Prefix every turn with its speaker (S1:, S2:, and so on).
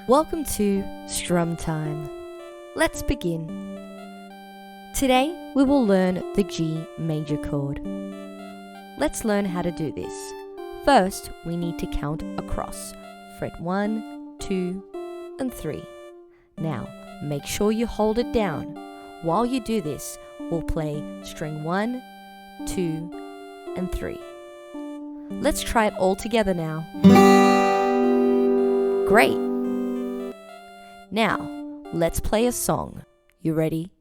S1: Welcome to Strum Time. Let's begin. Today we will learn the G major chord. Let's learn how to do this. First, we need to count across. Fret 1, 2, and 3. Now, make sure you hold it down. While you do this, we'll play string 1, 2, and 3. Let's try it all together now. Great! Now, let's play a song. You ready?